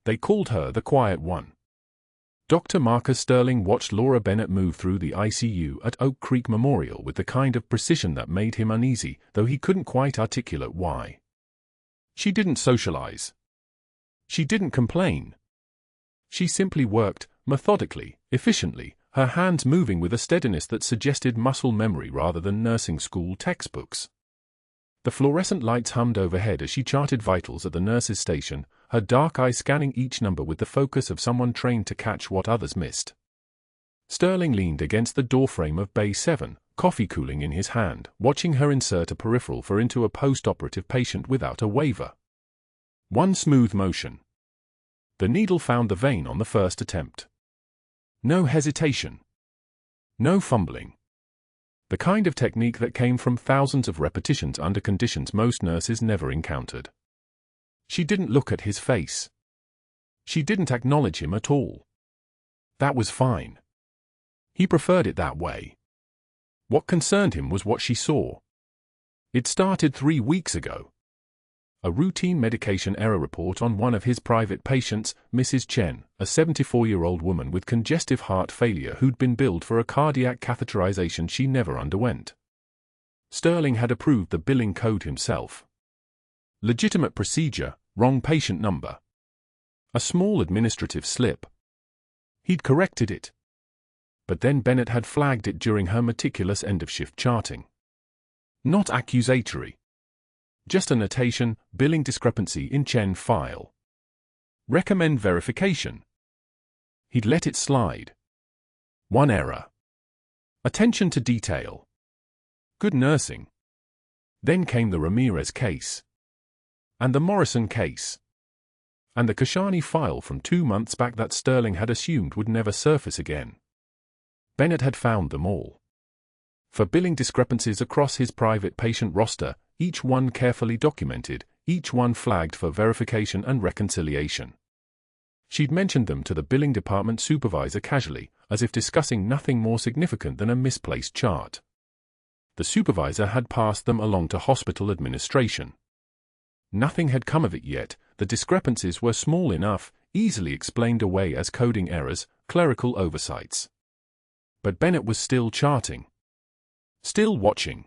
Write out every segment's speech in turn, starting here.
They called her the Quiet One. Dr. Marcus Sterling watched Laura Bennett move through the ICU at Oak Creek Memorial with the kind of precision that made him uneasy, though he couldn't quite articulate why. She didn't socialize. She didn't complain. She simply worked, methodically, efficiently, her hands moving with a steadiness that suggested muscle memory rather than nursing school textbooks. The fluorescent lights hummed overhead as she charted vitals at the nurse's station, her dark eye scanning each number with the focus of someone trained to catch what others missed. Sterling leaned against the doorframe of Bay 7, coffee cooling in his hand, watching her insert a peripheral for into a post-operative patient without a waver. One smooth motion. The needle found the vein on the first attempt. No hesitation. No fumbling. The kind of technique that came from thousands of repetitions under conditions most nurses never encountered. She didn't look at his face. She didn't acknowledge him at all. That was fine. He preferred it that way. What concerned him was what she saw. It started 3 weeks ago. A routine medication error report on one of his private patients, Mrs. Chen, a 74-year-old woman with congestive heart failure who'd been billed for a cardiac catheterization she never underwent. Sterling had approved the billing code himself. Legitimate procedure, wrong patient number. A small administrative slip. He'd corrected it. But then Bennett had flagged it during her meticulous end-of-shift charting. Not accusatory. Just a notation, billing discrepancy in Chen file. Recommend verification. He'd let it slide. One error. Attention to detail. Good nursing. Then came the Ramirez case. And the Morrison case. And the Kashani file from 2 months back that Sterling had assumed would never surface again. Bennett had found them all. For billing discrepancies across his private patient roster, each one carefully documented, each one flagged for verification and reconciliation. She'd mentioned them to the billing department supervisor casually, as if discussing nothing more significant than a misplaced chart. The supervisor had passed them along to hospital administration. Nothing had come of it yet. The discrepancies were small enough, easily explained away as coding errors, clerical oversights. But Bennett was still charting. Still watching.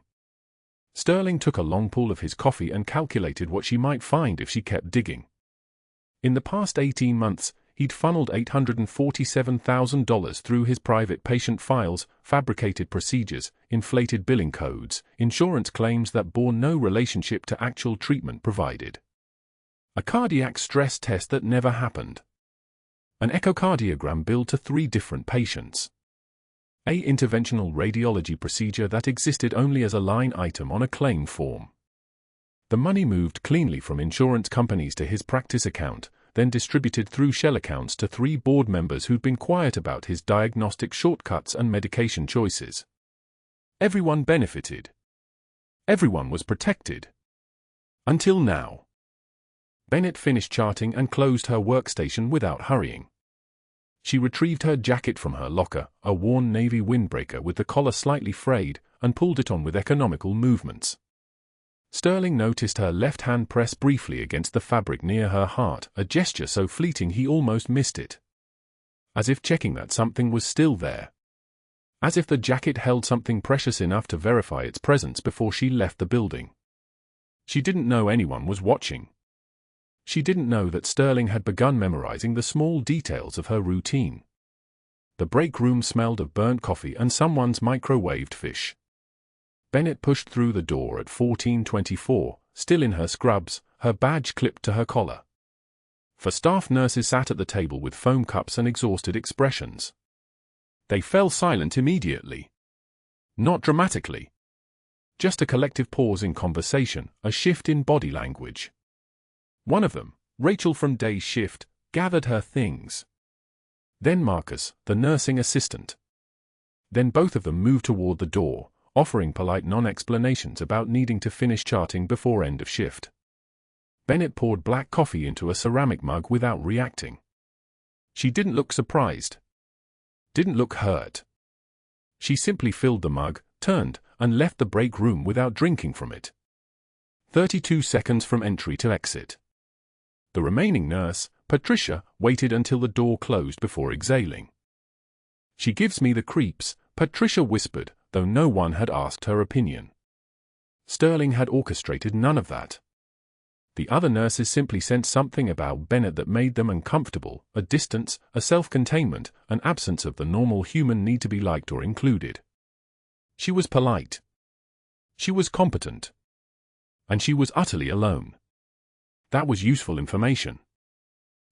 Sterling took a long pull of his coffee and calculated what she might find if she kept digging. In the past 18 months, he'd funneled $847,000 through his private patient files, fabricated procedures, inflated billing codes, insurance claims that bore no relationship to actual treatment provided. A cardiac stress test that never happened. An echocardiogram billed to 3 different patients. A interventional radiology procedure that existed only as a line item on a claim form. The money moved cleanly from insurance companies to his practice account, then distributed through shell accounts to 3 board members who'd been quiet about his diagnostic shortcuts and medication choices. Everyone benefited. Everyone was protected. Until now. Bennett finished charting and closed her workstation without hurrying. She retrieved her jacket from her locker, a worn navy windbreaker with the collar slightly frayed, and pulled it on with economical movements. Sterling noticed her left hand press briefly against the fabric near her heart, a gesture so fleeting he almost missed it. As if checking that something was still there. As if the jacket held something precious enough to verify its presence before she left the building. She didn't know anyone was watching. She didn't know that Sterling had begun memorizing the small details of her routine. The break room smelled of burnt coffee and someone's microwaved fish. Bennett pushed through the door at 14:24, still in her scrubs, her badge clipped to her collar. For staff nurses sat at the table with foam cups and exhausted expressions. They fell silent immediately. Not dramatically. Just a collective pause in conversation, a shift in body language. One of them, Rachel from day shift, gathered her things. Then Marcus, the nursing assistant. Then both of them moved toward the door, offering polite non-explanations about needing to finish charting before end of shift. Bennett poured black coffee into a ceramic mug without reacting. She didn't look surprised. Didn't look hurt. She simply filled the mug, turned, and left the break room without drinking from it. 32 seconds from entry to exit. The remaining nurse, Patricia waited until the door closed before exhaling. "She gives me the creeps," Patricia whispered, though no one had asked her opinion. Sterling had orchestrated none of that. The other nurses simply sensed something about Bennett that made them uncomfortable, a distance, a self-containment, an absence of the normal human need to be liked or included. She was polite. She was competent. And she was utterly alone. That was useful information.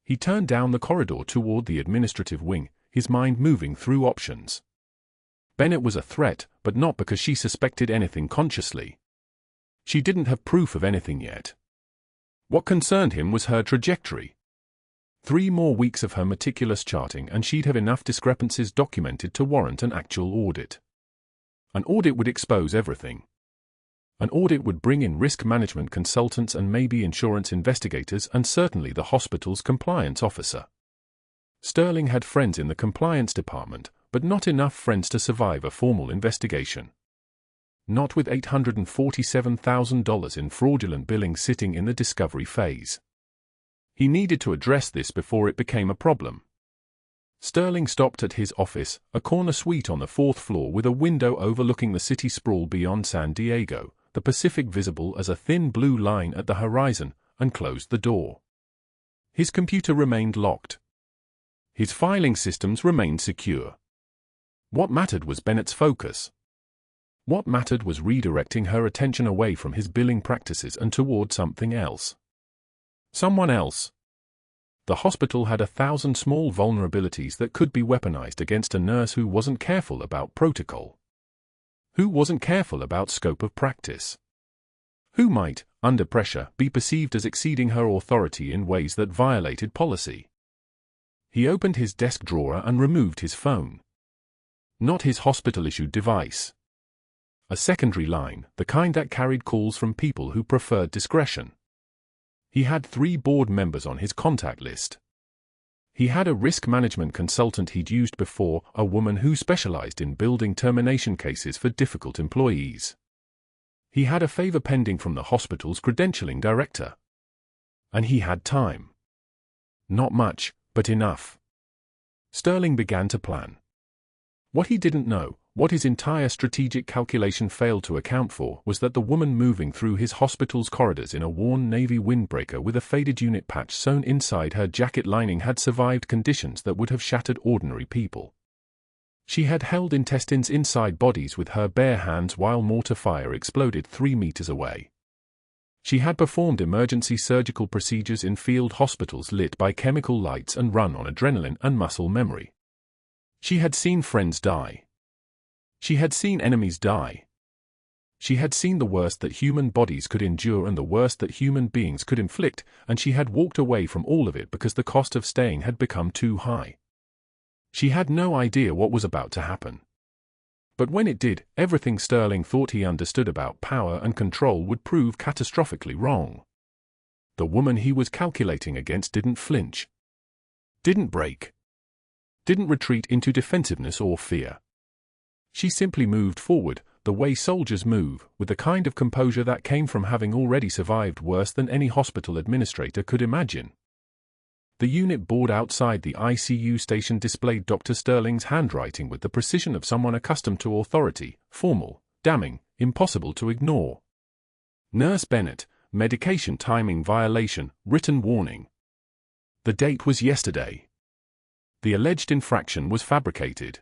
He turned down the corridor toward the administrative wing, his mind moving through options. Bennett was a threat, but not because she suspected anything consciously. She didn't have proof of anything yet. What concerned him was her trajectory. 3 more weeks of her meticulous charting and she'd have enough discrepancies documented to warrant an actual audit. An audit would expose everything. An audit would bring in risk management consultants and maybe insurance investigators and certainly the hospital's compliance officer. Sterling had friends in the compliance department, but not enough friends to survive a formal investigation. Not with $847,000 in fraudulent billing sitting in the discovery phase. He needed to address this before it became a problem. Sterling stopped at his office, a corner suite on the 4th floor with a window overlooking the city sprawl beyond San Diego, the Pacific visible as a thin blue line at the horizon, and closed the door. His computer remained locked. His filing systems remained secure. What mattered was Bennett's focus. What mattered was redirecting her attention away from his billing practices and toward something else. Someone else. The hospital had 1,000 small vulnerabilities that could be weaponized against a nurse who wasn't careful about protocol. Who wasn't careful about scope of practice. Who might, under pressure, be perceived as exceeding her authority in ways that violated policy. He opened his desk drawer and removed his phone. Not his hospital-issued device. A secondary line, the kind that carried calls from people who preferred discretion. He had 3 board members on his contact list. He had a risk management consultant he'd used before, a woman who specialized in building termination cases for difficult employees. He had a favor pending from the hospital's credentialing director. And he had time. Not much, but enough. Sterling began to plan. What he didn't know, what his entire strategic calculation failed to account for, was that the woman moving through his hospital's corridors in a worn navy windbreaker with a faded unit patch sewn inside her jacket lining had survived conditions that would have shattered ordinary people. She had held intestines inside bodies with her bare hands while mortar fire exploded 3 meters away. She had performed emergency surgical procedures in field hospitals lit by chemical lights and run on adrenaline and muscle memory. She had seen friends die. She had seen enemies die. She had seen the worst that human bodies could endure and the worst that human beings could inflict, and she had walked away from all of it because the cost of staying had become too high. She had no idea what was about to happen. But when it did, everything Sterling thought he understood about power and control would prove catastrophically wrong. The woman he was calculating against didn't flinch. Didn't break. Didn't retreat into defensiveness or fear. She simply moved forward, the way soldiers move, with the kind of composure that came from having already survived worse than any hospital administrator could imagine. The unit board outside the ICU station displayed Dr. Sterling's handwriting with the precision of someone accustomed to authority, formal, damning, impossible to ignore. Nurse Bennett, medication timing violation, written warning. The date was yesterday. The alleged infraction was fabricated.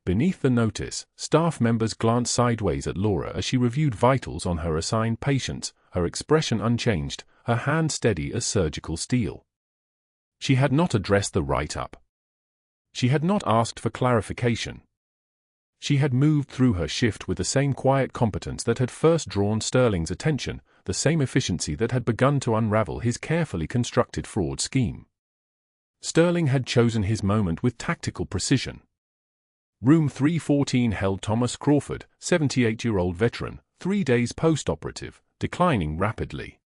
Beneath the notice, staff members glanced sideways at Laura as she reviewed vitals on her assigned patients, her expression unchanged, her hand steady as surgical steel. She had not addressed the write-up. She had not asked for clarification. She had moved through her shift with the same quiet competence that had first drawn Sterling's attention, the same efficiency that had begun to unravel his carefully constructed fraud scheme. Sterling had chosen his moment with tactical precision. Room 314 held Thomas Crawford, 78-year-old veteran, 3 days post-operative, declining rapidly.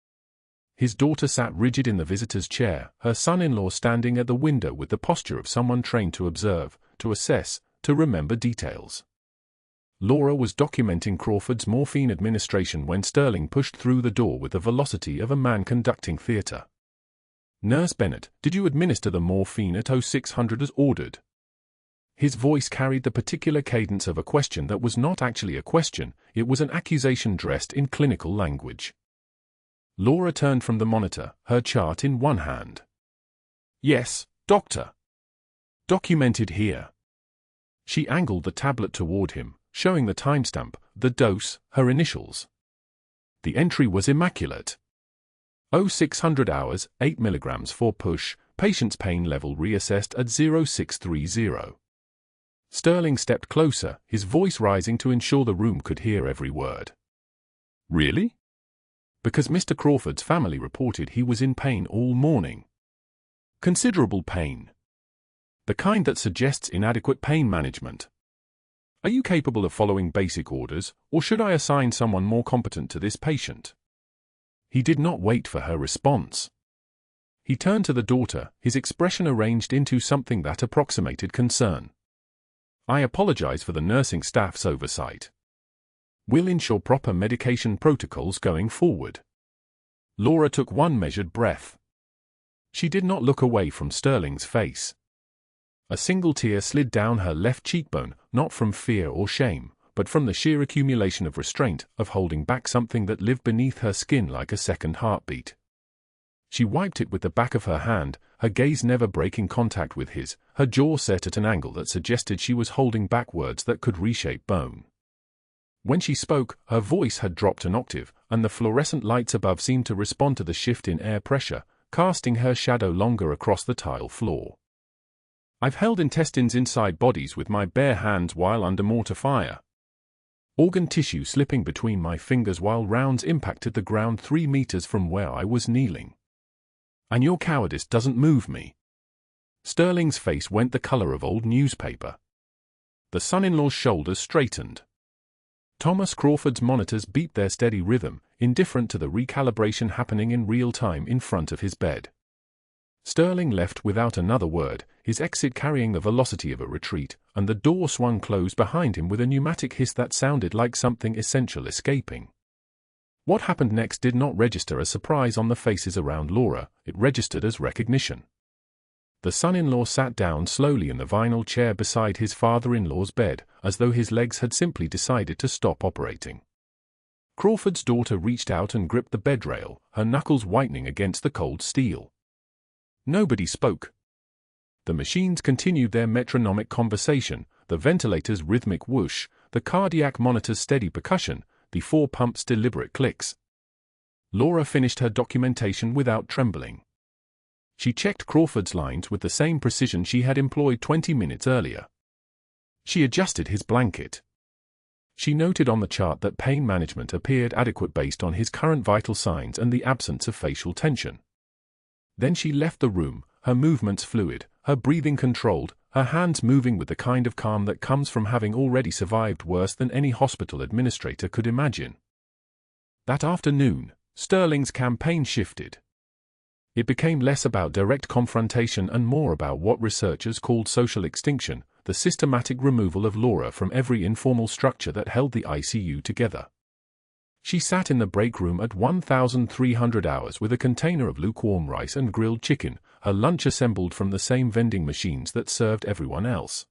His daughter sat rigid in the visitor's chair, her son-in-law standing at the window with the posture of someone trained to observe, to assess, to remember details. Laura was documenting Crawford's morphine administration when Sterling pushed through the door with the velocity of a man conducting theater. "Nurse Bennett, did you administer the morphine at 0600 as ordered?" His voice carried the particular cadence of a question that was not actually a question, it was an accusation dressed in clinical language. Laura turned from the monitor, her chart in one hand. "Yes, doctor. Documented here." She angled the tablet toward him, showing the timestamp, the dose, her initials. The entry was immaculate. 0600 hours, 8 milligrams for push, patient's pain level reassessed at 0630. Sterling stepped closer, his voice rising to ensure the room could hear every word. "Really?" "Because Mr. Crawford's family reported he was in pain all morning. Considerable pain. The kind that suggests inadequate pain management. Are you capable of following basic orders, or should I assign someone more competent to this patient?" He did not wait for her response. He turned to the daughter, his expression arranged into something that approximated concern. "I apologize for the nursing staff's oversight. We'll ensure proper medication protocols going forward." Laura took one measured breath. She did not look away from Sterling's face. A single tear slid down her left cheekbone, not from fear or shame, but from the sheer accumulation of restraint, of holding back something that lived beneath her skin like a second heartbeat. She wiped it with the back of her hand, her gaze never breaking contact with his, her jaw set at an angle that suggested she was holding back words that could reshape bone. When she spoke, her voice had dropped an octave, and the fluorescent lights above seemed to respond to the shift in air pressure, casting her shadow longer across the tile floor. "I've held intestines inside bodies with my bare hands while under mortar fire. Organ tissue slipping between my fingers while rounds impacted the ground 3 meters from where I was kneeling. And your cowardice doesn't move me." Sterling's face went the color of old newspaper. The son-in-law's shoulders straightened. Thomas Crawford's monitors beat their steady rhythm, indifferent to the recalibration happening in real time in front of his bed. Sterling left without another word, his exit carrying the velocity of a retreat, and the door swung closed behind him with a pneumatic hiss that sounded like something essential escaping. What happened next did not register as surprise on the faces around Laura, it registered as recognition. The son-in-law sat down slowly in the vinyl chair beside his father-in-law's bed, as though his legs had simply decided to stop operating. Crawford's daughter reached out and gripped the bedrail, her knuckles whitening against the cold steel. Nobody spoke. The machines continued their metronomic conversation, the ventilator's rhythmic whoosh, the cardiac monitor's steady percussion, the 4 pumps' deliberate clicks. Laura finished her documentation without trembling. She checked Crawford's lines with the same precision she had employed 20 minutes earlier. She adjusted his blanket. She noted on the chart that pain management appeared adequate based on his current vital signs and the absence of facial tension. Then she left the room, her movements fluid, her breathing controlled, her hands moving with the kind of calm that comes from having already survived worse than any hospital administrator could imagine. That afternoon, Sterling's campaign shifted. It became less about direct confrontation and more about what researchers called social extinction, the systematic removal of Laura from every informal structure that held the ICU together. She sat in the break room at 1300 hours with a container of lukewarm rice and grilled chicken, her lunch assembled from the same vending machines that served everyone else.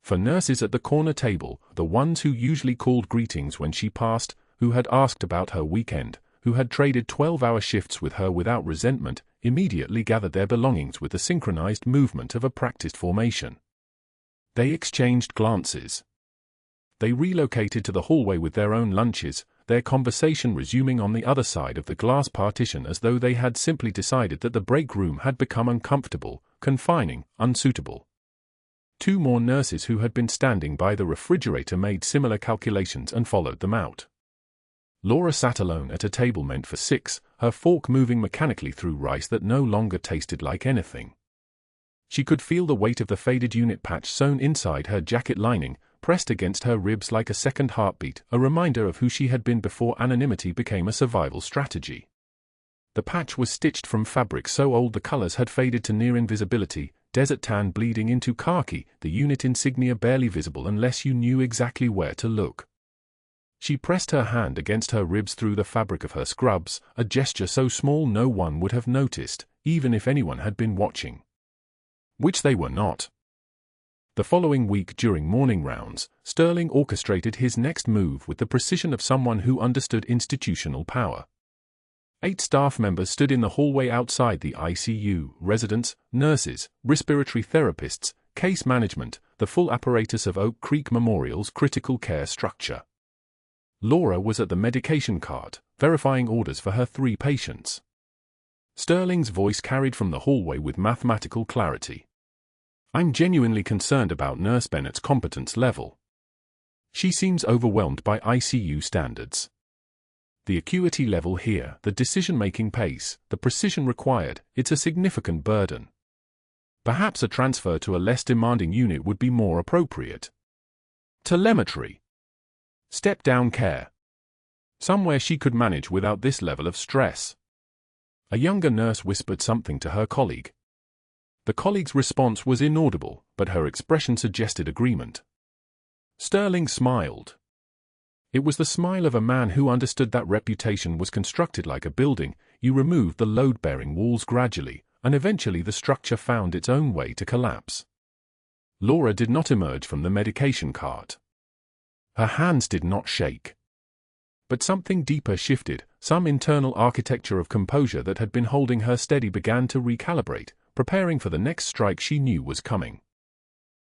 For nurses at the corner table, the ones who usually called greetings when she passed, who had asked about her weekend, who had traded 12-hour shifts with her without resentment, immediately gathered their belongings with the synchronized movement of a practiced formation. They exchanged glances. They relocated to the hallway with their own lunches, their conversation resuming on the other side of the glass partition as though they had simply decided that the break room had become uncomfortable, confining, unsuitable. 2 more nurses who had been standing by the refrigerator made similar calculations and followed them out. Laura sat alone at a table meant for 6, her fork moving mechanically through rice that no longer tasted like anything. She could feel the weight of the faded unit patch sewn inside her jacket lining, pressed against her ribs like a second heartbeat, a reminder of who she had been before anonymity became a survival strategy. The patch was stitched from fabric so old the colors had faded to near invisibility, desert tan bleeding into khaki, the unit insignia barely visible unless you knew exactly where to look. She pressed her hand against her ribs through the fabric of her scrubs, a gesture so small no one would have noticed, even if anyone had been watching. Which they were not. The following week during morning rounds, Sterling orchestrated his next move with the precision of someone who understood institutional power. 8 staff members stood in the hallway outside the ICU, residents, nurses, respiratory therapists, case management, the full apparatus of Oak Creek Memorial's critical care structure. Laura was at the medication cart, verifying orders for her 3 patients. Sterling's voice carried from the hallway with mathematical clarity. I'm genuinely concerned about Nurse Bennett's competence level. She seems overwhelmed by ICU standards. The acuity level here, the decision-making pace, the precision required, it's a significant burden. Perhaps a transfer to a less demanding unit would be more appropriate. Telemetry. Step-down care. Somewhere she could manage without this level of stress. A younger nurse whispered something to her colleague. The colleague's response was inaudible, but her expression suggested agreement. Sterling smiled. It was the smile of a man who understood that reputation was constructed like a building. You removed the load-bearing walls gradually, and eventually the structure found its own way to collapse. Laura did not emerge from the medication cart. Her hands did not shake. But something deeper shifted. Some internal architecture of composure that had been holding her steady began to recalibrate, preparing for the next strike she knew was coming.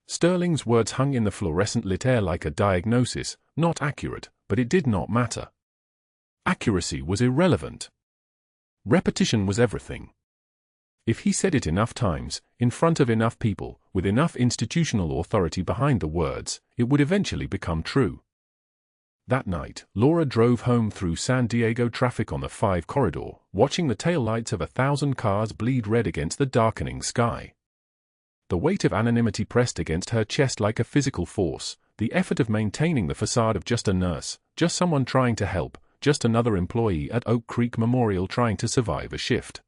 Sterling's words hung in the fluorescent-lit air like a diagnosis, not accurate, but it did not matter. Accuracy was irrelevant. Repetition was everything. If he said it enough times, in front of enough people, with enough institutional authority behind the words, it would eventually become true. That night, Laura drove home through San Diego traffic on the 5 corridor, watching the taillights of 1,000 cars bleed red against the darkening sky. The weight of anonymity pressed against her chest like a physical force, the effort of maintaining the facade of just a nurse, just someone trying to help, just another employee at Oak Creek Memorial trying to survive a shift.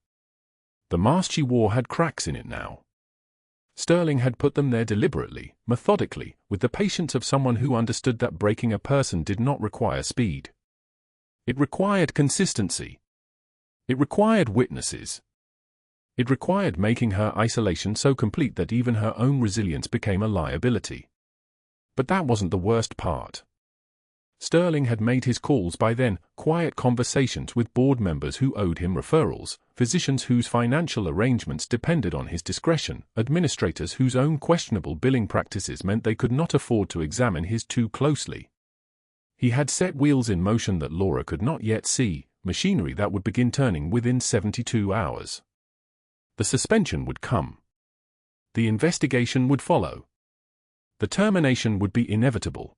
The mask she wore had cracks in it now. Sterling had put them there deliberately, methodically, with the patience of someone who understood that breaking a person did not require speed. It required consistency. It required witnesses. It required making her isolation so complete that even her own resilience became a liability. But that wasn't the worst part. Sterling had made his calls by then, quiet conversations with board members who owed him referrals, physicians whose financial arrangements depended on his discretion, administrators whose own questionable billing practices meant they could not afford to examine his too closely. He had set wheels in motion that Laura could not yet see, machinery that would begin turning within 72 hours. The suspension would come. The investigation would follow. The termination would be inevitable.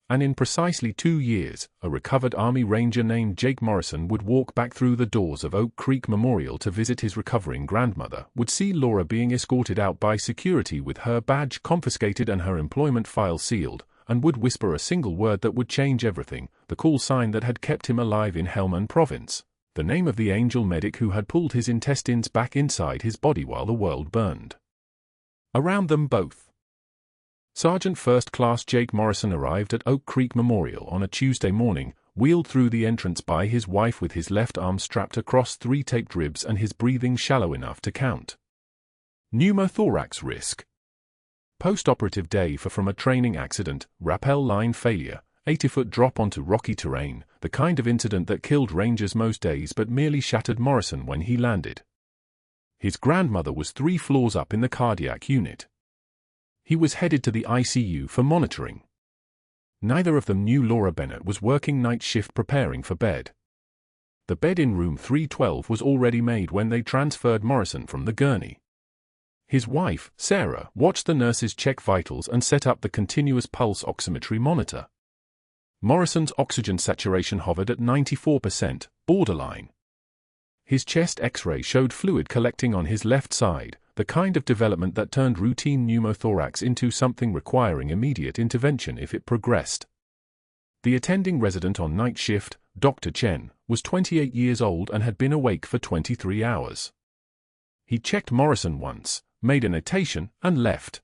And in precisely 2 years, a recovered Army Ranger named Jake Morrison would walk back through the doors of Oak Creek Memorial to visit his recovering grandmother, would see Laura being escorted out by security with her badge confiscated and her employment file sealed, and would whisper a single word that would change everything, the call sign that had kept him alive in Helmand Province, the name of the angel medic who had pulled his intestines back inside his body while the world burned. Around them both. Sergeant First Class Jake Morrison arrived at Oak Creek Memorial on a Tuesday morning, wheeled through the entrance by his wife with his left arm strapped across 3 taped ribs and his breathing shallow enough to count. Pneumothorax risk. Post-operative day from a training accident, rappel line failure, 80-foot drop onto rocky terrain, the kind of incident that killed Rangers most days but merely shattered Morrison when he landed. His grandmother was 3 floors up in the cardiac unit. He was headed to the ICU for monitoring. Neither of them knew Laura Bennett was working night shift preparing for bed. The bed in room 312 was already made when they transferred Morrison from the gurney. His wife, Sarah, watched the nurses check vitals and set up the continuous pulse oximetry monitor. Morrison's oxygen saturation hovered at 94%, borderline. His chest X-ray showed fluid collecting on his left side, the kind of development that turned routine pneumothorax into something requiring immediate intervention if it progressed. The attending resident on night shift, Dr. Chen, was 28 years old and had been awake for 23 hours. He checked Morrison once, made a notation, and left.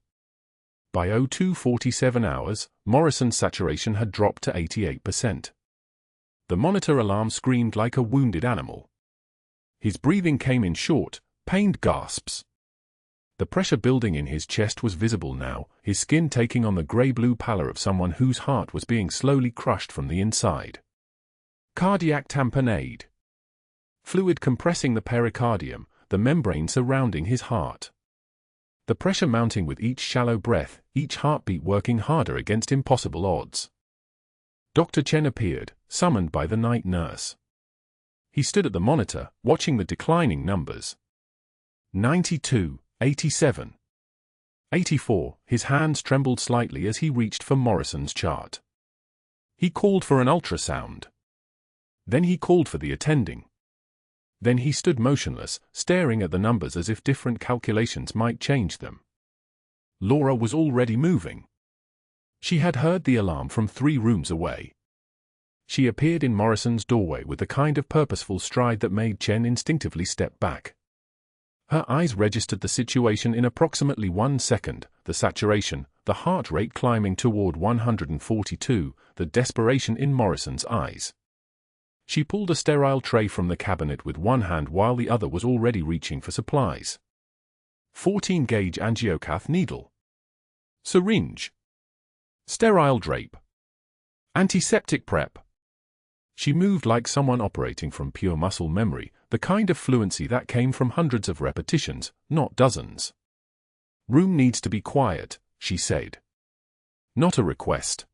By 02:47 hours, Morrison's saturation had dropped to 88%. The monitor alarm screamed like a wounded animal. His breathing came in short, Pained gasps. The pressure building in his chest was visible now, his skin taking on the grey-blue pallor of someone whose heart was being slowly crushed from the inside. Cardiac tamponade. Fluid compressing the pericardium, the membrane surrounding his heart. The pressure mounting with each shallow breath, each heartbeat working harder against impossible odds. Dr. Chen appeared, summoned by the night nurse. He stood at the monitor, watching the declining numbers. 92, 87. 84, his hands trembled slightly as he reached for Morrison's chart. He called for an ultrasound. Then he called for the attending. Then he stood motionless, staring at the numbers as if different calculations might change them. Laura was already moving. She had heard the alarm from 3 rooms away. She appeared in Morrison's doorway with the kind of purposeful stride that made Chen instinctively step back. Her eyes registered the situation in approximately 1 second, the saturation, the heart rate climbing toward 142, the desperation in Morrison's eyes. She pulled a sterile tray from the cabinet with one hand while the other was already reaching for supplies. 14-gauge angiocath needle. Syringe. Sterile drape. Antiseptic prep. She moved like someone operating from pure muscle memory, the kind of fluency that came from hundreds of repetitions, not dozens. Room needs to be quiet, she said. Not a request.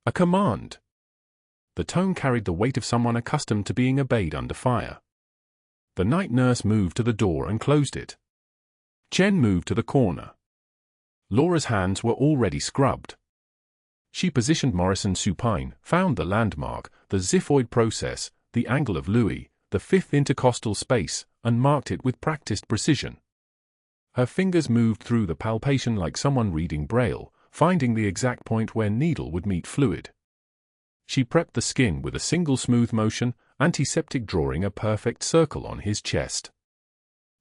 A command. The tone carried the weight of someone accustomed to being obeyed under fire. The night nurse moved to the door and closed it. Chen moved to the corner. Laura's hands were already scrubbed. She positioned Morrison supine, found the landmark, the xiphoid process, the angle of Louis, the 5th intercostal space, and marked it with practiced precision. Her fingers moved through the palpation like someone reading Braille, finding the exact point where needle would meet fluid. She prepped the skin with a single smooth motion, antiseptic drawing a perfect circle on his chest.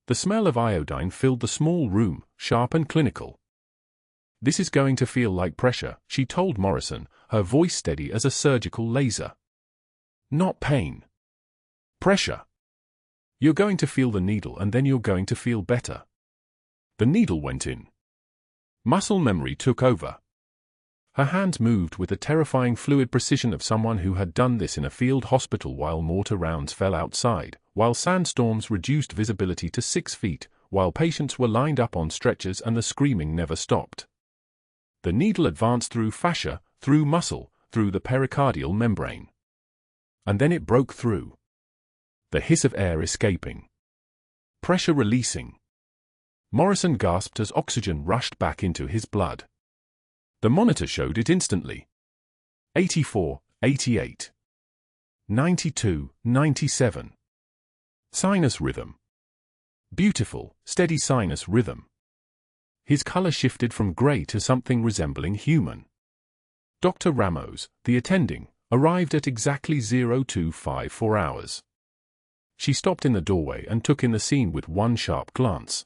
The smell of iodine filled the small room, sharp and clinical. "This is going to feel like pressure," she told Morrison, her voice steady as a surgical laser. "Not pain. Pressure. You're going to feel the needle and then you're going to feel better." The needle went in. Muscle memory took over. Her hands moved with the terrifying fluid precision of someone who had done this in a field hospital while mortar rounds fell outside, while sandstorms reduced visibility to 6 feet, while patients were lined up on stretchers and the screaming never stopped. The needle advanced through fascia, through muscle, through the pericardial membrane. And then it broke through. The hiss of air escaping. Pressure releasing. Morrison gasped as oxygen rushed back into his blood. The monitor showed it instantly. 84, 88. 92, 97. Sinus rhythm. Beautiful, steady sinus rhythm. His color shifted from gray to something resembling human. Dr. Ramos, the attending, arrived at exactly 0254 hours. She stopped in the doorway and took in the scene with one sharp glance.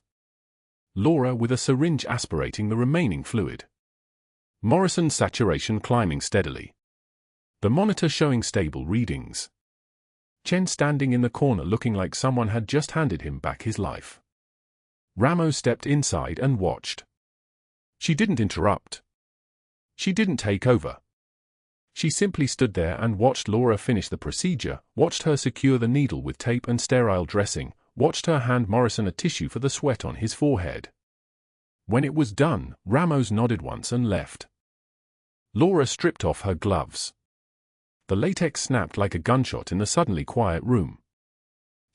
Laura with a syringe aspirating the remaining fluid. Morrison's saturation climbing steadily. The monitor showing stable readings. Chen standing in the corner looking like someone had just handed him back his life. Ramos stepped inside and watched. She didn't interrupt. She didn't take over. She simply stood there and watched Laura finish the procedure, watched her secure the needle with tape and sterile dressing, watched her hand Morrison a tissue for the sweat on his forehead. When it was done, Ramos nodded once and left. Laura stripped off her gloves. The latex snapped like a gunshot in the suddenly quiet room.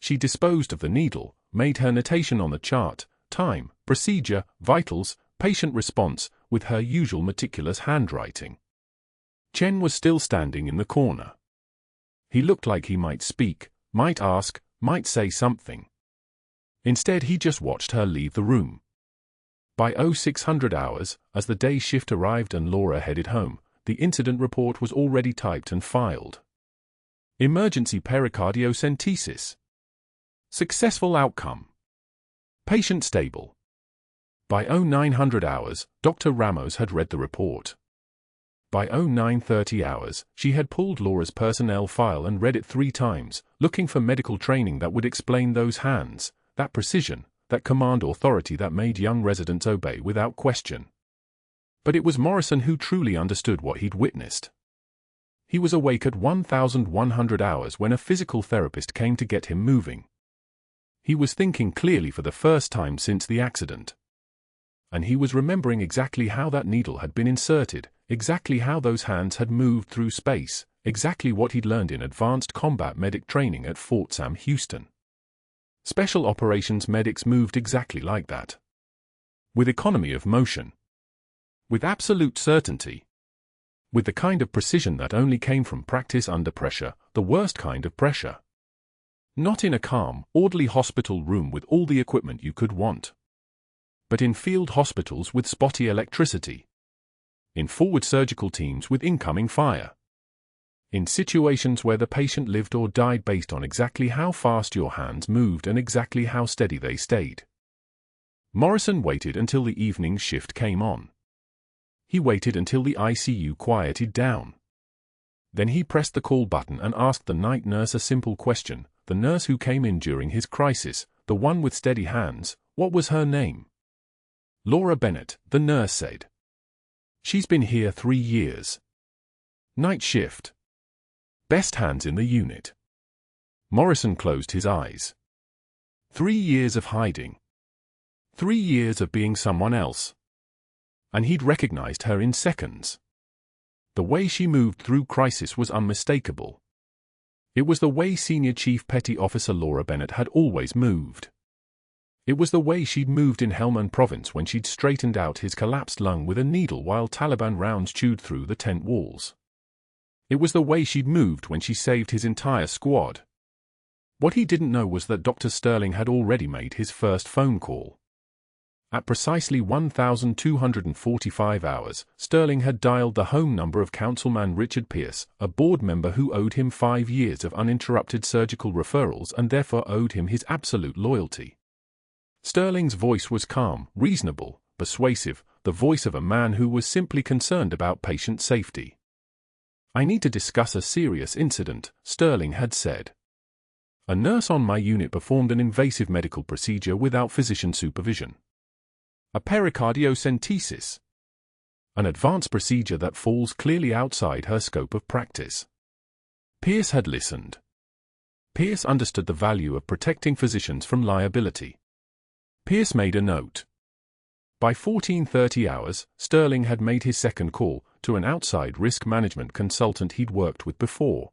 She disposed of the needle, made her notation on the chart, time, procedure, vitals, patient response, with her usual meticulous handwriting. Chen was still standing in the corner. He looked like he might speak, might ask, might say something. Instead he just watched her leave the room. By 0600 hours, as the day shift arrived and Laura headed home, the incident report was already typed and filed. Emergency pericardiocentesis. Successful outcome. Patient stable. By 0900 hours, Dr. Ramos had read the report. By 0930 hours, she had pulled Laura's personnel file and read it 3 times, looking for medical training that would explain those hands, that precision, that command authority that made young residents obey without question. But it was Morrison who truly understood what he'd witnessed. He was awake at 1,100 hours when a physical therapist came to get him moving. He was thinking clearly for the first time since the accident. And he was remembering exactly how that needle had been inserted, exactly how those hands had moved through space, exactly what he'd learned in advanced combat medic training at Fort Sam Houston. Special operations medics moved exactly like that. With economy of motion. With absolute certainty. With the kind of precision that only came from practice under pressure, the worst kind of pressure. Not in a calm, orderly hospital room with all the equipment you could want. But in field hospitals with spotty electricity. In forward surgical teams with incoming fire. In situations where the patient lived or died based on exactly how fast your hands moved and exactly how steady they stayed. Morrison waited until the evening shift came on. He waited until the ICU quieted down. Then he pressed the call button and asked the night nurse a simple question, the nurse who came in during his crisis, the one with steady hands. What was her name? Laura Bennett, the nurse said. She's been here 3 years. Night shift. Best hands in the unit. Morrison closed his eyes. 3 years of hiding. 3 years of being someone else. And he'd recognized her in seconds. The way she moved through crisis was unmistakable. It was the way Senior Chief Petty Officer Laura Bennett had always moved. It was the way she'd moved in Helmand Province when she'd straightened out his collapsed lung with a needle while Taliban rounds chewed through the tent walls. It was the way she'd moved when she saved his entire squad. What he didn't know was that Dr. Sterling had already made his first phone call. At precisely 1,245 hours, Sterling had dialed the home number of Councilman Richard Pierce, a board member who owed him 5 years of uninterrupted surgical referrals and therefore owed him his absolute loyalty. Sterling's voice was calm, reasonable, persuasive, the voice of a man who was simply concerned about patient safety. "I need to discuss a serious incident," Sterling had said. "A nurse on my unit performed an invasive medical procedure without physician supervision. A pericardiocentesis. An advanced procedure that falls clearly outside her scope of practice." Pierce had listened. Pierce understood the value of protecting physicians from liability. Pierce made a note. By 14:30 hours, Sterling had made his second call to an outside risk management consultant he'd worked with before.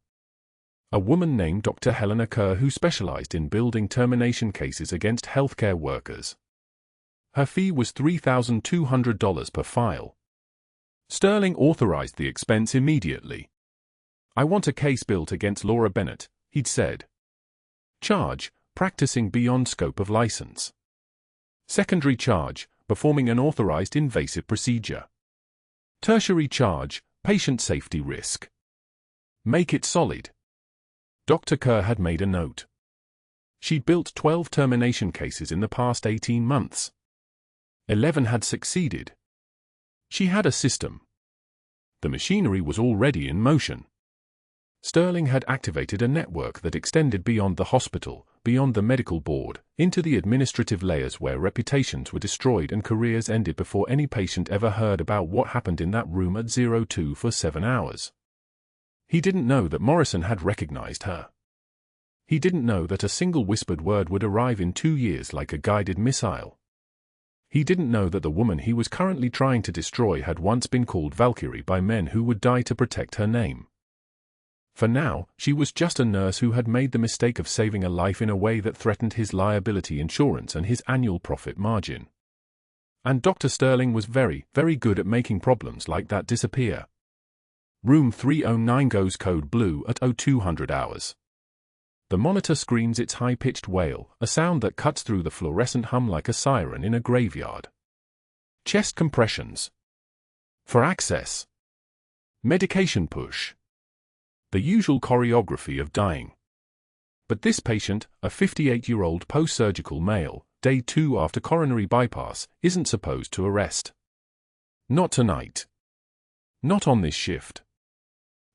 A woman named Dr. Helena Kerr who specialized in building termination cases against healthcare workers. Her fee was $3,200 per file. Sterling authorized the expense immediately. "I want a case built against Laura Bennett," he'd said. Charge, practicing beyond scope of license. Secondary charge, performing an authorized invasive procedure. Tertiary charge, patient safety risk. Make it solid. Dr. Kerr had made a note. She'd built 12 termination cases in the past 18 months. 11 had succeeded. She had a system. The machinery was already in motion. Sterling had activated a network that extended beyond the hospital, beyond the medical board, into the administrative layers where reputations were destroyed and careers ended before any patient ever heard about what happened in that room at 02 for 7 hours. He didn't know that Morrison had recognized her. He didn't know that a single whispered word would arrive in 2 years like a guided missile. He didn't know that the woman he was currently trying to destroy had once been called Valkyrie by men who would die to protect her name. For now, she was just a nurse who had made the mistake of saving a life in a way that threatened his liability insurance and his annual profit margin. And Dr. Sterling was very, very good at making problems like that disappear. Room 309 goes code blue at 0200 hours. The monitor screams its high-pitched wail, a sound that cuts through the fluorescent hum like a siren in a graveyard. Chest compressions. For access. Medication push. The usual choreography of dying. But this patient, a 58-year-old post-surgical male, day 2 after coronary bypass, isn't supposed to arrest. Not tonight. Not on this shift.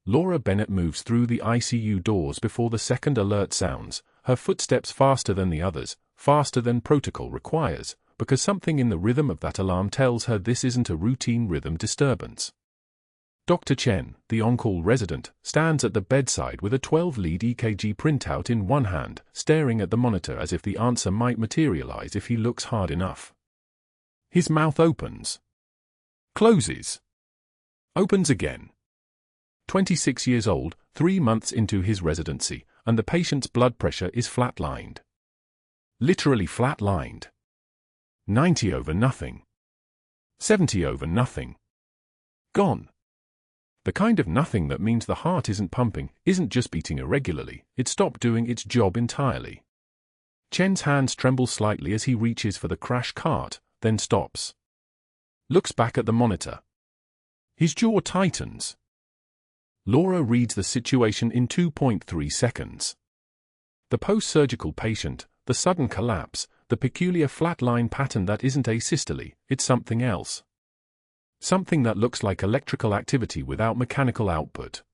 Laura Bennett moves through the ICU doors before the second alert sounds, her footsteps faster than the others, faster than protocol requires, because something in the rhythm of that alarm tells her this isn't a routine rhythm disturbance. Dr. Chen, the on-call resident, stands at the bedside with a 12-lead EKG printout in one hand, staring at the monitor as if the answer might materialize if he looks hard enough. His mouth opens. Closes. Opens again. 26 years old, 3 months into his residency, and the patient's blood pressure is flatlined. Literally flatlined. 90 over nothing. 70 over nothing. Gone. The kind of nothing that means the heart isn't pumping, isn't just beating irregularly, it stopped doing its job entirely. Chen's hands tremble slightly as he reaches for the crash cart, then stops. Looks back at the monitor. His jaw tightens. Laura reads the situation in 2.3 seconds. The post-surgical patient, the sudden collapse, the peculiar flatline pattern that isn't asystole, it's something else. Something that looks like electrical activity without mechanical output.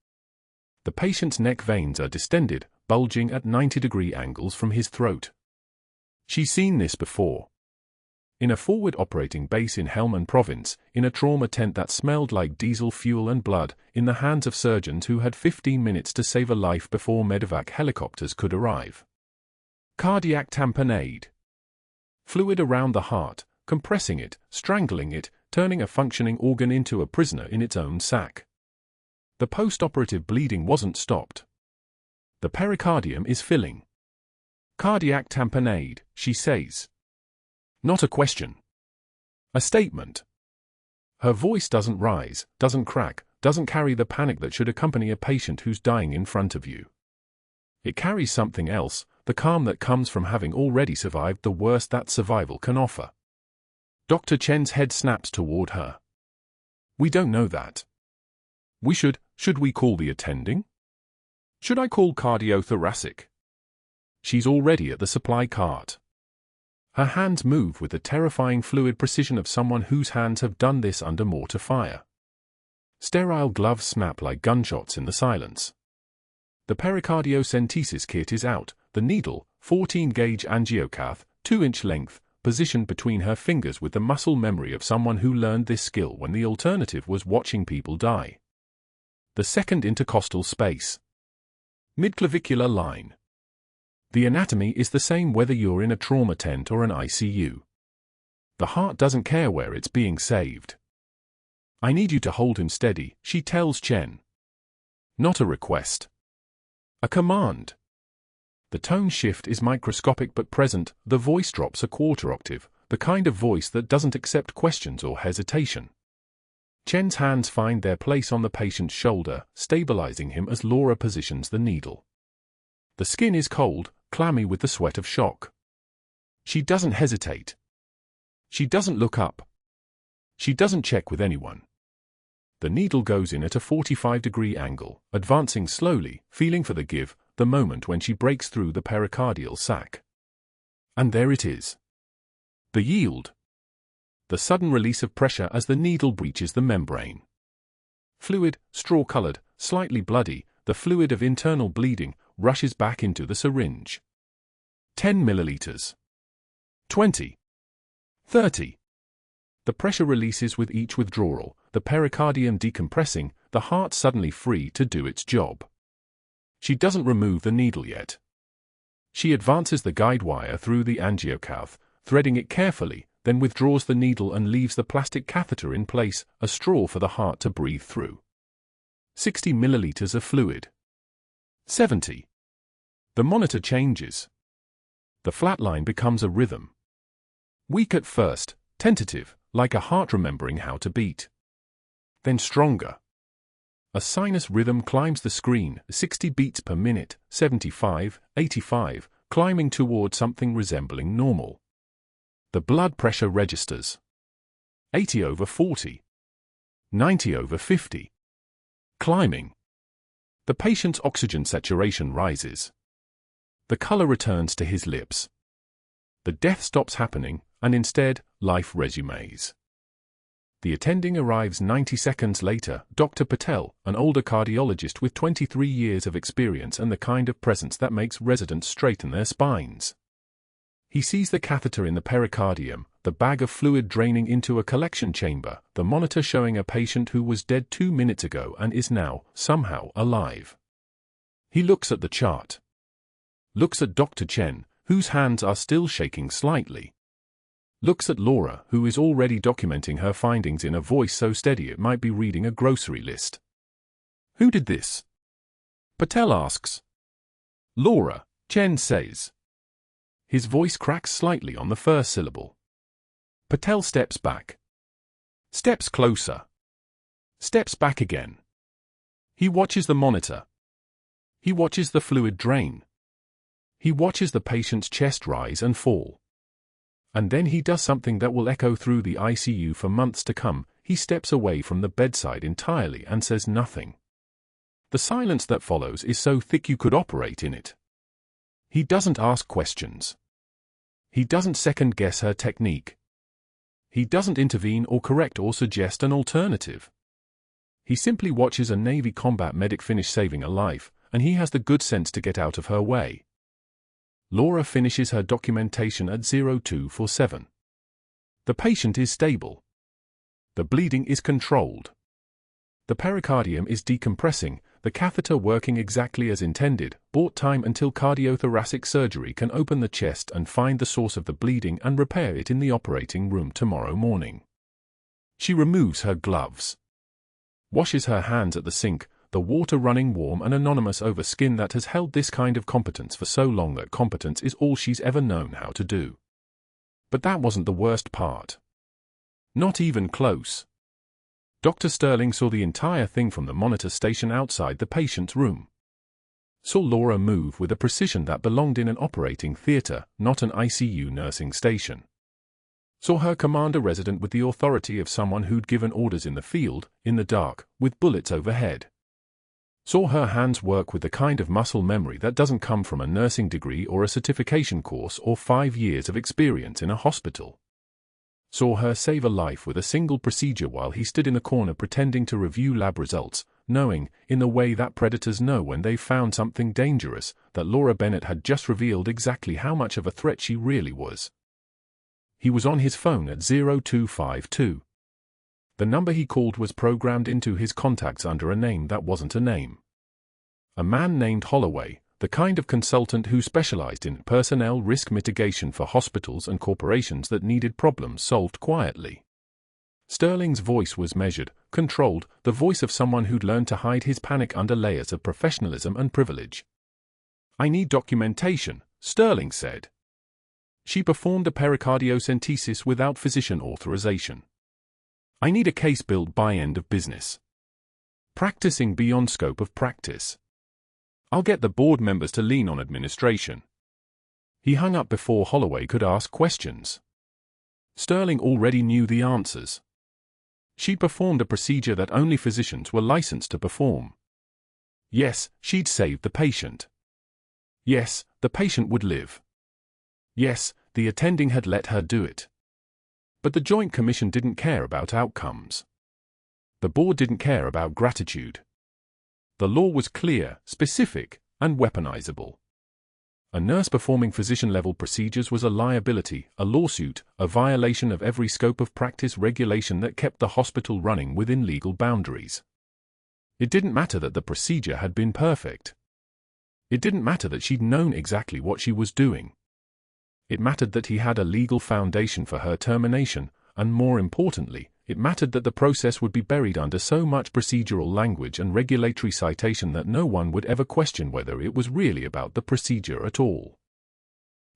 The patient's neck veins are distended, bulging at 90-degree angles from his throat. She's seen this before. In a forward operating base in Helmand Province, in a trauma tent that smelled like diesel fuel and blood, in the hands of surgeons who had 15 minutes to save a life before medevac helicopters could arrive. Cardiac tamponade. Fluid around the heart, compressing it, strangling it, turning a functioning organ into a prisoner in its own sack. The post-operative bleeding wasn't stopped. The pericardium is filling. Cardiac tamponade, she says. Not a question. A statement. Her voice doesn't rise, doesn't crack, doesn't carry the panic that should accompany a patient who's dying in front of you. It carries something else, the calm that comes from having already survived the worst that survival can offer. Dr. Chen's head snaps toward her. We don't know that. Should we call the attending? Should I call cardiothoracic? She's already at the supply cart. Her hands move with the terrifying fluid precision of someone whose hands have done this under mortar fire. Sterile gloves snap like gunshots in the silence. The pericardiocentesis kit is out, the needle, 14-gauge angiocath, 2-inch length, positioned between her fingers with the muscle memory of someone who learned this skill when the alternative was watching people die. The second intercostal space. Midclavicular line. The anatomy is the same whether you're in a trauma tent or an ICU. The heart doesn't care where it's being saved. I need you to hold him steady, she tells Chen. Not a request. A command. The tone shift is microscopic but present, the voice drops a quarter octave, the kind of voice that doesn't accept questions or hesitation. Chen's hands find their place on the patient's shoulder, stabilizing him as Laura positions the needle. The skin is cold, clammy with the sweat of shock. She doesn't hesitate. She doesn't look up. She doesn't check with anyone. The needle goes in at a 45-degree angle, advancing slowly, feeling for the give, the moment when she breaks through the pericardial sac. And there it is. The yield. The sudden release of pressure as the needle breaches the membrane. Fluid, straw-colored, slightly bloody, the fluid of internal bleeding, rushes back into the syringe. 10 milliliters. 20. 30. The pressure releases with each withdrawal, the pericardium decompressing, the heart suddenly free to do its job. She doesn't remove the needle yet. She advances the guide wire through the angiocath, threading it carefully, then withdraws the needle and leaves the plastic catheter in place, a straw for the heart to breathe through. 60 milliliters of fluid. 70. The monitor changes. The flatline becomes a rhythm. Weak at first, tentative, like a heart remembering how to beat. Then stronger. A sinus rhythm climbs the screen, 60 beats per minute, 75, 85, climbing toward something resembling normal. The blood pressure registers. 80 over 40. 90 over 50. Climbing. The patient's oxygen saturation rises. The color returns to his lips. The death stops happening, and instead, life resumes. The attending arrives 90 seconds later, Dr. Patel, an older cardiologist with 23 years of experience and the kind of presence that makes residents straighten their spines. He sees the catheter in the pericardium, the bag of fluid draining into a collection chamber, the monitor showing a patient who was dead 2 minutes ago and is now, somehow, alive. He looks at the chart. Looks at Dr. Chen, whose hands are still shaking slightly. Looks at Laura, who is already documenting her findings in a voice so steady it might be reading a grocery list. Who did this? Patel asks. Laura, Chen says. His voice cracks slightly on the first syllable. Patel steps back. Steps closer. Steps back again. He watches the monitor. He watches the fluid drain. He watches the patient's chest rise and fall. And then he does something that will echo through the ICU for months to come. He steps away from the bedside entirely and says nothing. The silence that follows is so thick you could operate in it. He doesn't ask questions. He doesn't second-guess her technique. He doesn't intervene or correct or suggest an alternative. He simply watches a Navy combat medic finish saving a life, and he has the good sense to get out of her way. Laura finishes her documentation at 0247. The patient is stable. The bleeding is controlled. The pericardium is decompressing, the catheter working exactly as intended, bought time until cardiothoracic surgery can open the chest and find the source of the bleeding and repair it in the operating room tomorrow morning. She removes her gloves. Washes her hands at the sink, the water running warm and anonymous over skin that has held this kind of competence for so long that competence is all she's ever known how to do. But that wasn't the worst part. Not even close. Dr. Sterling saw the entire thing from the monitor station outside the patient's room. Saw Laura move with a precision that belonged in an operating theater, not an ICU nursing station. Saw her command a resident with the authority of someone who'd given orders in the field, in the dark, with bullets overhead. Saw her hands work with the kind of muscle memory that doesn't come from a nursing degree or a certification course or 5 years of experience in a hospital. Saw her save a life with a single procedure while he stood in the corner pretending to review lab results, knowing, in the way that predators know when they've found something dangerous, that Laura Bennett had just revealed exactly how much of a threat she really was. He was on his phone at 0252. The number he called was programmed into his contacts under a name that wasn't a name. A man named Holloway, the kind of consultant who specialized in personnel risk mitigation for hospitals and corporations that needed problems solved quietly. Sterling's voice was measured, controlled, the voice of someone who'd learned to hide his panic under layers of professionalism and privilege. "I need documentation," Sterling said. She performed a pericardiocentesis without physician authorization. "I need a case built by end of business. Practicing beyond scope of practice. I'll get the board members to lean on administration." He hung up before Holloway could ask questions. Sterling already knew the answers. She'd performed a procedure that only physicians were licensed to perform. Yes, she'd saved the patient. Yes, the patient would live. Yes, the attending had let her do it. But the Joint Commission didn't care about outcomes. The board didn't care about gratitude. The law was clear, specific, and weaponizable. A nurse performing physician-level procedures was a liability, a lawsuit, a violation of every scope of practice regulation that kept the hospital running within legal boundaries. It didn't matter that the procedure had been perfect. It didn't matter that she'd known exactly what she was doing. It mattered that he had a legal foundation for her termination, and more importantly, it mattered that the process would be buried under so much procedural language and regulatory citation that no one would ever question whether it was really about the procedure at all.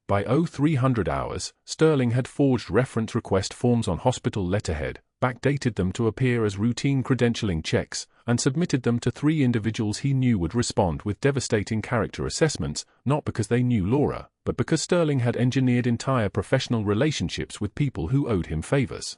By 0300 hours, Sterling had forged reference request forms on hospital letterhead, backdated them to appear as routine credentialing checks, and submitted them to 3 individuals he knew would respond with devastating character assessments, not because they knew Laura, but because Sterling had engineered entire professional relationships with people who owed him favors.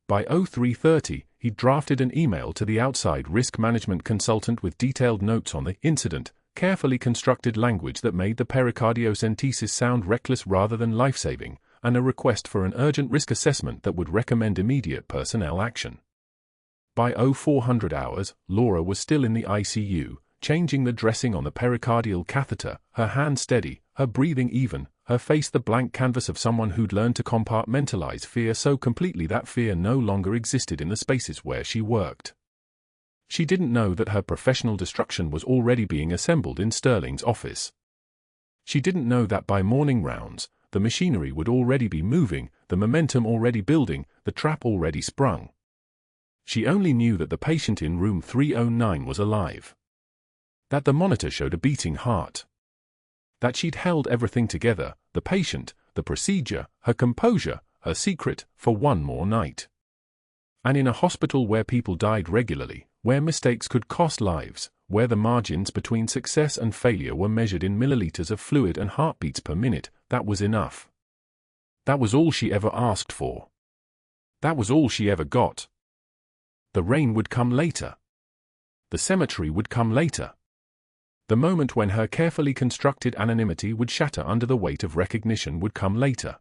By 0330, he drafted an email to the outside risk management consultant with detailed notes on the incident, carefully constructed language that made the pericardiocentesis sound reckless rather than life-saving, and a request for an urgent risk assessment that would recommend immediate personnel action. By 0400 hours, Laura was still in the ICU, changing the dressing on the pericardial catheter, her hand steady, her breathing even, her face the blank canvas of someone who'd learned to compartmentalize fear so completely that fear no longer existed in the spaces where she worked. She didn't know that her professional destruction was already being assembled in Sterling's office. She didn't know that by morning rounds, the machinery would already be moving, the momentum already building, the trap already sprung. She only knew that the patient in room 309 was alive. That the monitor showed a beating heart. That she'd held everything together, the patient, the procedure, her composure, her secret, for one more night. And in a hospital where people died regularly, where mistakes could cost lives, where the margins between success and failure were measured in milliliters of fluid and heartbeats per minute, that was enough. That was all she ever asked for. That was all she ever got. The rain would come later. The cemetery would come later. The moment when her carefully constructed anonymity would shatter under the weight of recognition would come later.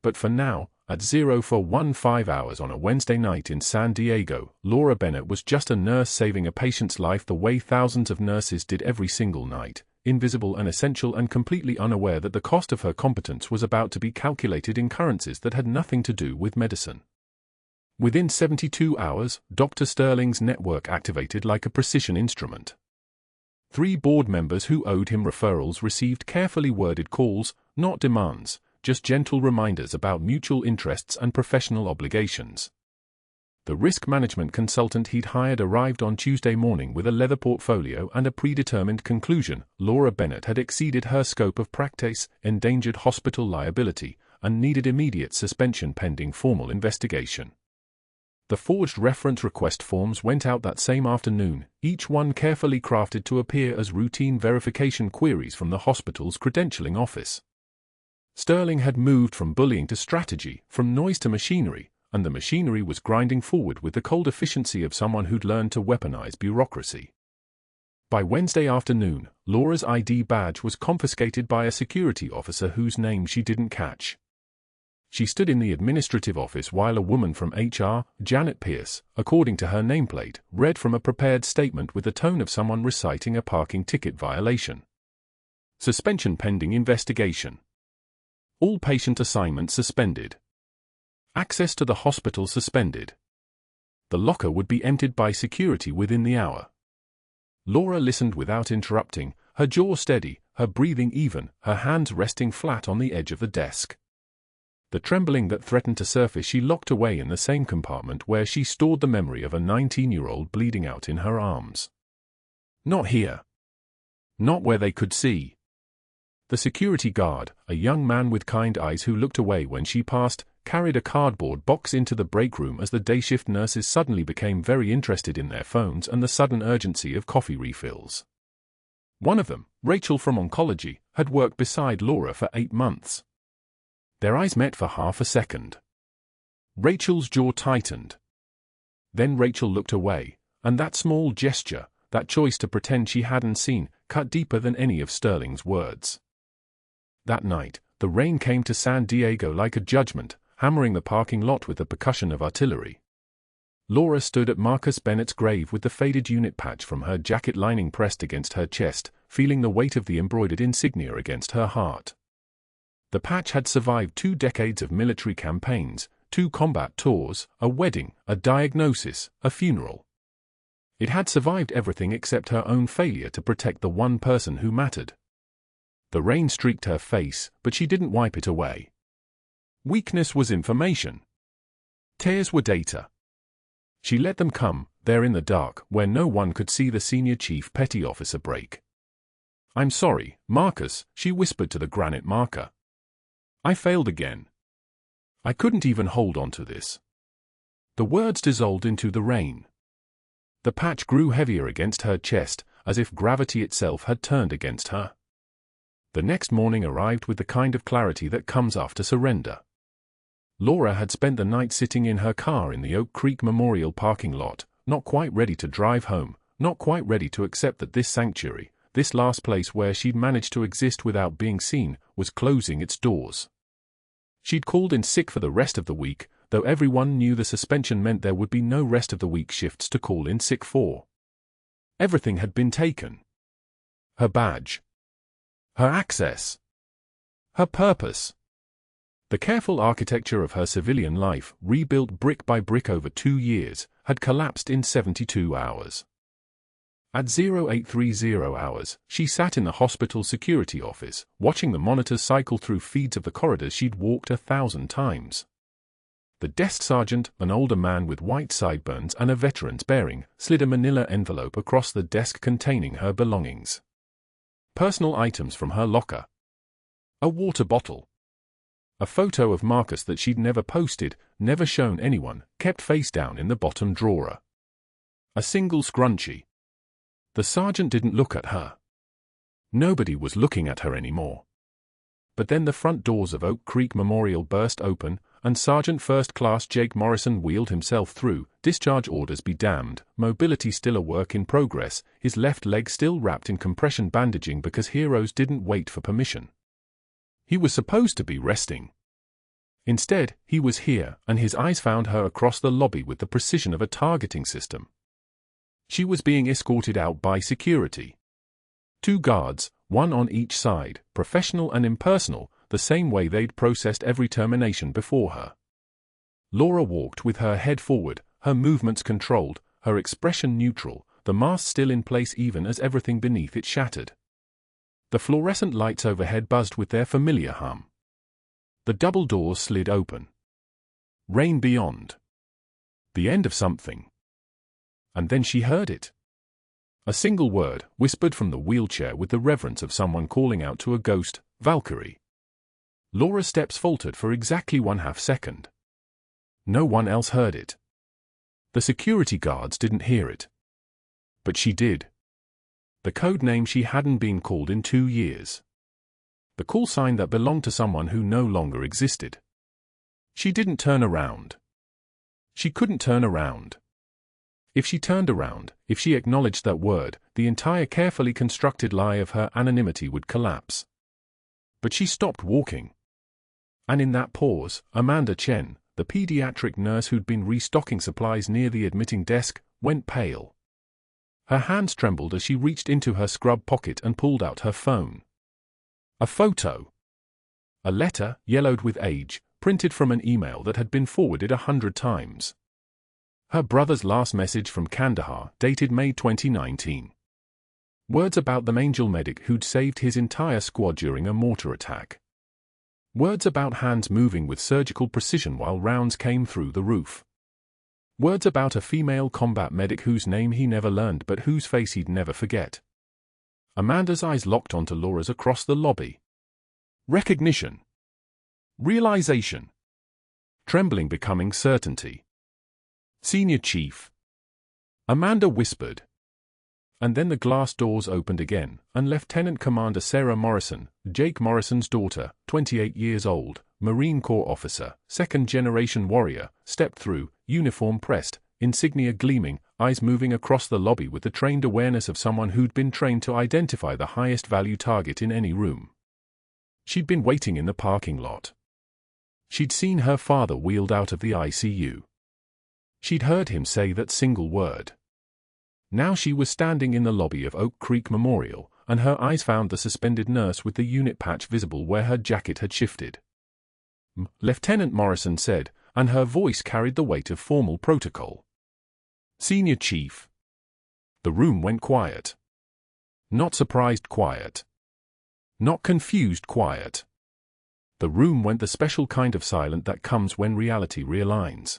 But for now, at 0415 hours on a Wednesday night in San Diego, Laura Bennett was just a nurse saving a patient's life the way thousands of nurses did every single night, invisible and essential and completely unaware that the cost of her competence was about to be calculated in currencies that had nothing to do with medicine. Within 72 hours, Dr. Sterling's network activated like a precision instrument. 3 board members who owed him referrals received carefully worded calls, not demands, just gentle reminders about mutual interests and professional obligations. The risk management consultant he'd hired arrived on Tuesday morning with a leather portfolio and a predetermined conclusion: Laura Bennett had exceeded her scope of practice, endangered hospital liability, and needed immediate suspension pending formal investigation. The forged reference request forms went out that same afternoon, each one carefully crafted to appear as routine verification queries from the hospital's credentialing office. Sterling had moved from bullying to strategy, from noise to machinery, and the machinery was grinding forward with the cold efficiency of someone who'd learned to weaponize bureaucracy. By Wednesday afternoon, Laura's ID badge was confiscated by a security officer whose name she didn't catch. She stood in the administrative office while a woman from HR, Janet Pierce, according to her nameplate, read from a prepared statement with the tone of someone reciting a parking ticket violation. Suspension pending investigation. All patient assignments suspended. Access to the hospital suspended. The locker would be emptied by security within the hour. Laura listened without interrupting, her jaw steady, her breathing even, her hands resting flat on the edge of the desk. The trembling that threatened to surface she locked away in the same compartment where she stored the memory of a 19-year-old bleeding out in her arms. Not here. Not where they could see. The security guard, a young man with kind eyes who looked away when she passed, carried a cardboard box into the break room as the day shift nurses suddenly became very interested in their phones and the sudden urgency of coffee refills. One of them, Rachel from oncology, had worked beside Laura for 8 months. Their eyes met for half a second. Rachel's jaw tightened. Then Rachel looked away, and that small gesture, that choice to pretend she hadn't seen, cut deeper than any of Sterling's words. That night, the rain came to San Diego like a judgment, hammering the parking lot with the percussion of artillery. Laura stood at Marcus Bennett's grave with the faded unit patch from her jacket lining pressed against her chest, feeling the weight of the embroidered insignia against her heart. The patch had survived 2 decades of military campaigns, 2 combat tours, a wedding, a diagnosis, a funeral. It had survived everything except her own failure to protect the one person who mattered. The rain streaked her face, but she didn't wipe it away. Weakness was information. Tears were data. She let them come, there in the dark, where no one could see the senior chief petty officer break. "I'm sorry, Marcus," she whispered to the granite marker. "I failed again. I couldn't even hold on to this." The words dissolved into the rain. The patch grew heavier against her chest, as if gravity itself had turned against her. The next morning arrived with the kind of clarity that comes after surrender. Laura had spent the night sitting in her car in the Oak Creek Memorial parking lot, not quite ready to drive home, not quite ready to accept that this sanctuary, this last place where she'd managed to exist without being seen, was closing its doors. She'd called in sick for the rest of the week, though everyone knew the suspension meant there would be no rest of the week shifts to call in sick for. Everything had been taken. Her badge. Her access. Her purpose. The careful architecture of her civilian life, rebuilt brick by brick over 2 years, had collapsed in 72 hours. At 0830 hours, she sat in the hospital security office, watching the monitors cycle through feeds of the corridors she'd walked 1,000 times. The desk sergeant, an older man with white sideburns and a veteran's bearing, slid a manila envelope across the desk containing her belongings. Personal items from her locker. A water bottle. A photo of Marcus that she'd never posted, never shown anyone, kept face down in the bottom drawer. A single scrunchie. The sergeant didn't look at her. Nobody was looking at her anymore. But then the front doors of Oak Creek Memorial burst open, and Sergeant First Class Jake Morrison wheeled himself through, discharge orders be damned, mobility still a work in progress, his left leg still wrapped in compression bandaging because heroes didn't wait for permission. He was supposed to be resting. Instead, he was here, and his eyes found her across the lobby with the precision of a targeting system. She was being escorted out by security. 2 guards, one on each side, professional and impersonal, the same way they'd processed every termination before her. Laura walked with her head forward, her movements controlled, her expression neutral, the mask still in place even as everything beneath it shattered. The fluorescent lights overhead buzzed with their familiar hum. The double doors slid open. Rain beyond. The end of something. And then she heard it. A single word, whispered from the wheelchair with the reverence of someone calling out to a ghost, Valkyrie. Laura's steps faltered for exactly 1/2 second. No one else heard it. The security guards didn't hear it. But she did. The code name she hadn't been called in 2 years. The call sign that belonged to someone who no longer existed. She didn't turn around. She couldn't turn around. If she turned around, if she acknowledged that word, the entire carefully constructed lie of her anonymity would collapse. But she stopped walking. And in that pause, Amanda Chen, the pediatric nurse who'd been restocking supplies near the admitting desk, went pale. Her hands trembled as she reached into her scrub pocket and pulled out her phone. A photo. A letter, yellowed with age, printed from an email that had been forwarded 100 times. Her brother's last message from Kandahar, dated May 2019. Words about the angel medic who'd saved his entire squad during a mortar attack. Words about hands moving with surgical precision while rounds came through the roof. Words about a female combat medic whose name he never learned but whose face he'd never forget. Amanda's eyes locked onto Laura's across the lobby. Recognition. Realization. Trembling becoming certainty. Senior Chief. Amanda whispered. And then the glass doors opened again, and Lieutenant Commander Sarah Morrison, Jake Morrison's daughter, 28 years old, Marine Corps officer, second-generation warrior, stepped through, uniform pressed, insignia gleaming, eyes moving across the lobby with the trained awareness of someone who'd been trained to identify the highest value target in any room. She'd been waiting in the parking lot. She'd seen her father wheeled out of the ICU. She'd heard him say that single word. Now she was standing in the lobby of Oak Creek Memorial, and her eyes found the suspended nurse with the unit patch visible where her jacket had shifted. Lieutenant Morrison said, and her voice carried the weight of formal protocol. Senior Chief. The room went quiet. Not surprised quiet. Not confused quiet. The room went the special kind of silent that comes when reality realigns.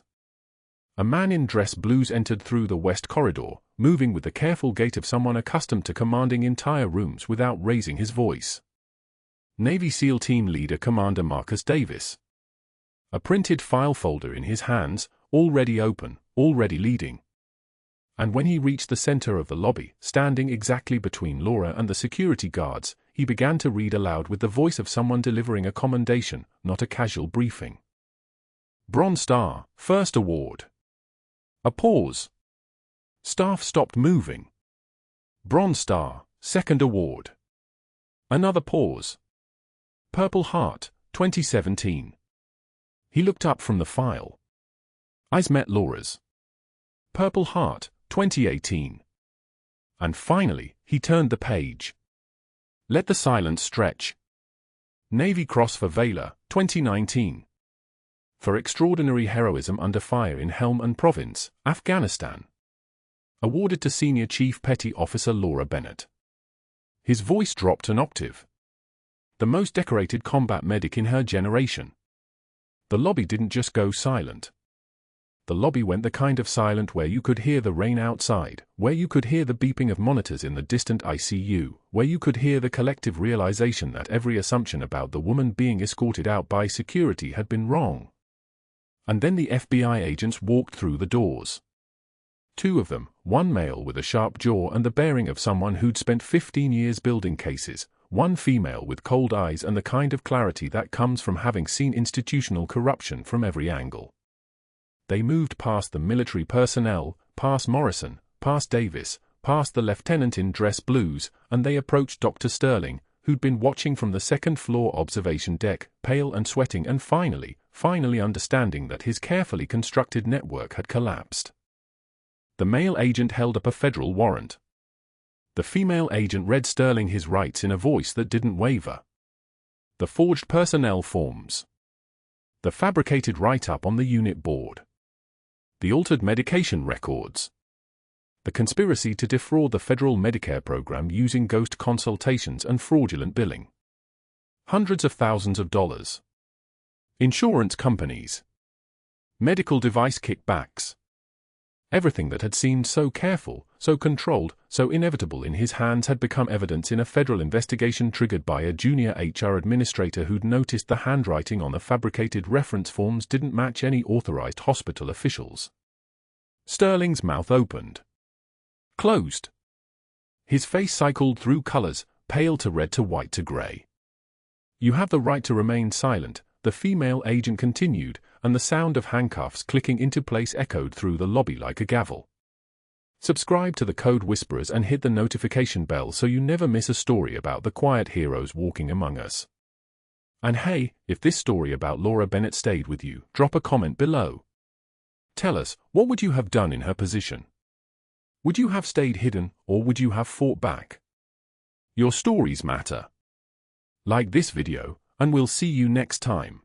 A man in dress blues entered through the west corridor, moving with the careful gait of someone accustomed to commanding entire rooms without raising his voice. Navy SEAL Team Leader Commander Marcus Davis. A printed file folder in his hands, already open, already leading. And when he reached the center of the lobby, standing exactly between Laura and the security guards, he began to read aloud with the voice of someone delivering a commendation, not a casual briefing. Bronze Star, First Award. A pause. Staff stopped moving. Bronze Star, Second Award. Another pause. Purple Heart, 2017. He looked up from the file. Eyes met Laura's. Purple Heart, 2018. And finally, he turned the page. Let the silence stretch. Navy Cross for Valor, 2019. For extraordinary heroism under fire in Helmand Province, Afghanistan. Awarded to Senior Chief Petty Officer Laura Bennett. His voice dropped an octave. The most decorated combat medic in her generation. The lobby didn't just go silent. The lobby went the kind of silent where you could hear the rain outside, where you could hear the beeping of monitors in the distant ICU, where you could hear the collective realization that every assumption about the woman being escorted out by security had been wrong. And then the FBI agents walked through the doors. Two of them, one male with a sharp jaw and the bearing of someone who'd spent 15 years building cases, one female with cold eyes and the kind of clarity that comes from having seen institutional corruption from every angle. They moved past the military personnel, past Morrison, past Davis, past the lieutenant in dress blues, and they approached Dr. Sterling, who'd been watching from the second-floor observation deck, pale and sweating and finally understanding that his carefully constructed network had collapsed. The male agent held up a federal warrant. The female agent read Sterling his rights in a voice that didn't waver. The forged personnel forms. The fabricated write-up on the unit board. The altered medication records. The conspiracy to defraud the federal Medicare program using ghost consultations and fraudulent billing. Hundreds of thousands of dollars. Insurance companies. Medical device kickbacks. Everything that had seemed so careful, so controlled, so inevitable in his hands had become evidence in a federal investigation triggered by a junior HR administrator who'd noticed the handwriting on the fabricated reference forms didn't match any authorized hospital officials. Sterling's mouth opened. Closed. His face cycled through colors, pale to red to white to gray. You have the right to remain silent, the female agent continued, and the sound of handcuffs clicking into place echoed through the lobby like a gavel. Subscribe to the Code Whisperers and hit the notification bell so you never miss a story about the quiet heroes walking among us. And hey, if this story about Laura Bennett stayed with you, drop a comment below. Tell us, what would you have done in her position? Would you have stayed hidden, or would you have fought back? Your stories matter. Like this video, and we'll see you next time.